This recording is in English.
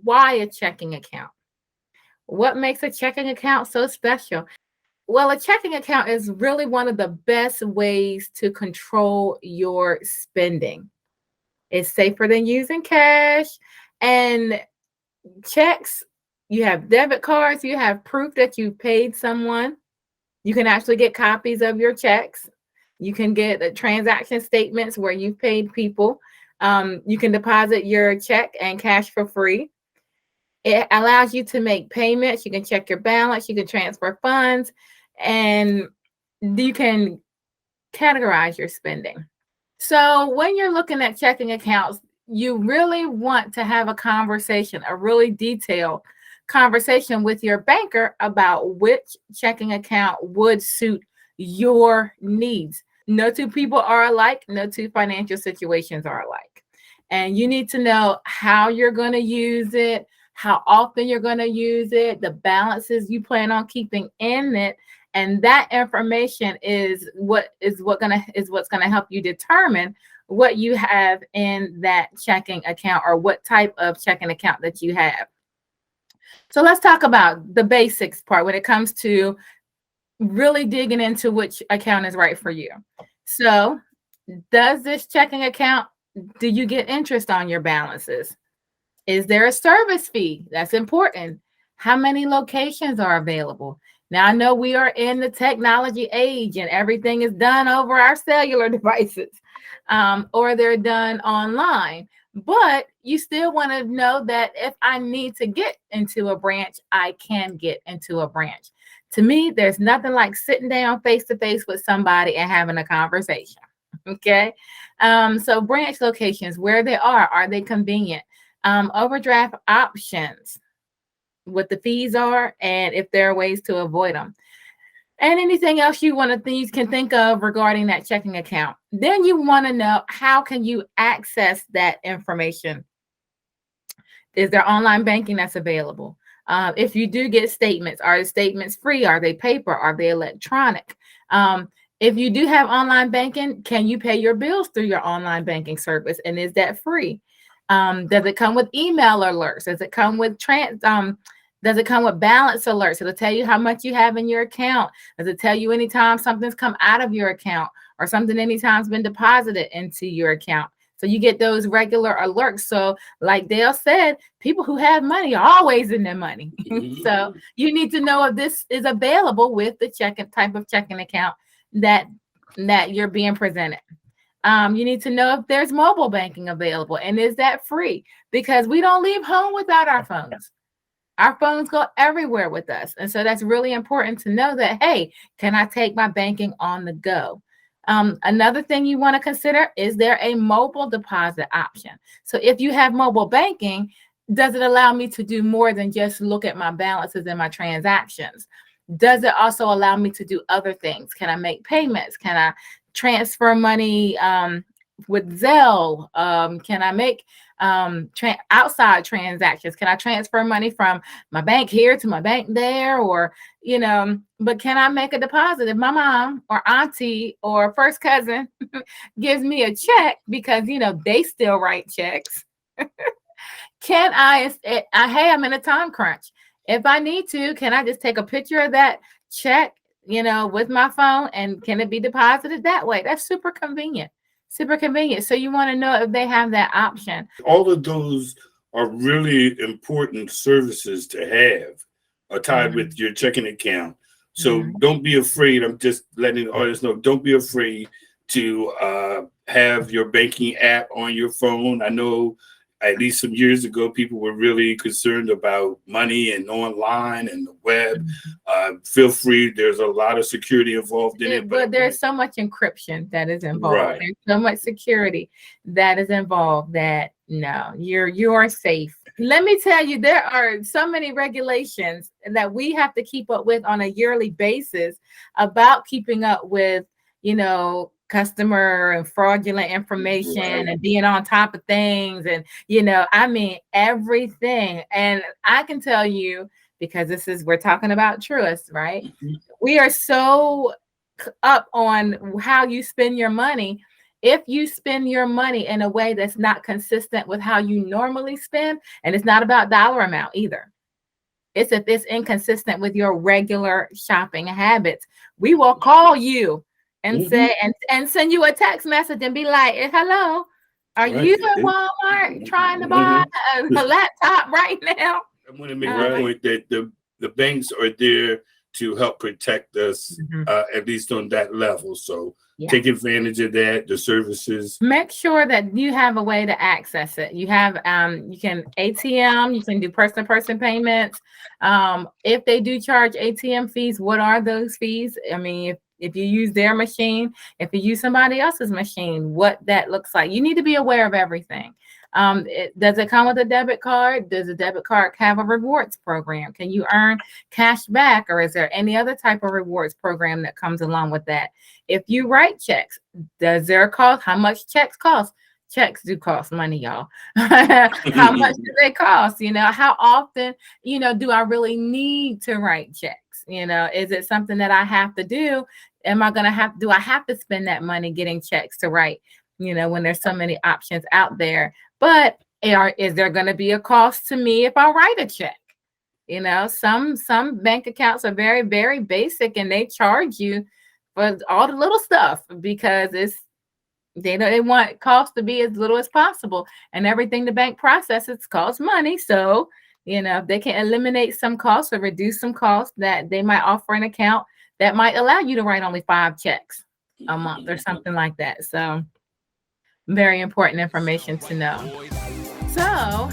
why a checking account? What makes a checking account so special? Well, a checking account is really one of the best ways to control your spending. It's safer than using cash and checks. You have debit cards, you have proof that you paid someone. You can actually get copies of your checks. You can get transaction statements where you've paid people. You can deposit your check and cash for free. It allows you to make payments. You can check your balance. You can transfer funds, and you can categorize your spending. So when you're looking at checking accounts, you really want to have a conversation, a really detailed conversation with your banker about which checking account would suit your needs. No two people are alike. No two financial situations are alike. And you need to know how you're going to use it, how often you're going to use it, the balances you plan on keeping in it. And that information is what's going to help you determine what you have in that checking account or what type of checking account that you have. So let's talk about the basics part when it comes to really digging into which account is right for you. So, does this checking account, do you get interest on your balances? Is there a service fee? That's important. How many locations are available? Now, I know we are in the technology age and everything is done over our cellular devices, or they're done online. But you still want to know that if I need to get into a branch, I can get into a branch. To me, there's nothing like sitting down face to face with somebody and having a conversation. Okay. So branch locations, where they are they convenient? Overdraft options, what the fees are, and if there are ways to avoid them. And anything else you can think of regarding that checking account. Then you want to know, how can you access that information? Is there online banking that's available? If you do get statements, are the statements free? Are they paper? Are they electronic? If you do have online banking, can you pay your bills through your online banking service? And is that free? Does it come with email alerts? Does it come with balance alerts? It'll tell you how much you have in your account. Does it tell you anytime something's come out of your account or something anytime's been deposited into your account? So you get those regular alerts. So like Dale said, people who have money are always in their money. So you need to know if this is available with the type of checking account that you're being presented. You need to know if there's mobile banking available and is that free? Because we don't leave home without our phones. Our phones go everywhere with us. And so that's really important to know that, hey, can I take my banking on the go? Another thing you want to consider, is there a mobile deposit option? So if you have mobile banking, does it allow me to do more than just look at my balances and my transactions? Does it also allow me to do other things? Can I make payments? Can I transfer money with Zelle? Can I make outside transactions? Can I transfer money from my bank here to my bank there? Or, but can I make a deposit if my mom or auntie or first cousin gives me a check, because, they still write checks? Can hey, I'm in a time crunch. If I need to, can I just take a picture of that check, with my phone, and can it be deposited that way? That's super convenient. Super convenient. So you want to know if they have that option. All of those are really important services to have tied with your checking account. So don't be afraid. I'm just letting the audience know, don't be afraid to have your banking app on your phone. I know at least some years ago, people were really concerned about money and online and the web. Feel free. There's a lot of security involved in it. But there's so much encryption that is involved. Right. There's so much security that is involved that no, you're safe. Let me tell you, there are so many regulations that we have to keep up with on a yearly basis about keeping up with, customer and fraudulent information and being on top of things. And, everything. And I can tell you, because we're talking about trusts, right? We are so up on how you spend your money. if you spend your money in a way that's not consistent with how you normally spend, and it's not about dollar amount either. It's if it's inconsistent with your regular shopping habits, we will call you and say and send you a text message and be like, hello, are you at Walmart trying to buy a laptop right now? I want to make the point that the banks are there to help protect us, at least on that level. So take advantage of that, the services. Make sure that you have a way to access it. You have, you can ATM, you can do person-to-person payments. If they do charge ATM fees, what are those fees? I mean, if you use their machine, if you use somebody else's machine, what that looks like. You need to be aware of everything. Does it come with a debit card? Does a debit card have a rewards program? Can you earn cash back, or is there any other type of rewards program that comes along with that? If you write checks, does there cost? How much checks cost? Checks do cost money, y'all. How much do they cost? You know, how often, you know, do I really need to write checks? You know, is it something that I have to do? Am I going to have, do I have to spend that money getting checks to write, you know, when there's so many options out there? But is there going to be a cost to me if I write a check? You know, some bank accounts are very, very basic, and they charge you for all the little stuff because they want cost to be as little as possible, and everything the bank processes costs money. So, you know, if they can eliminate some costs or reduce some costs, that they might offer an account that might allow you to write only 5 checks a month or something like that. So very important information to know. So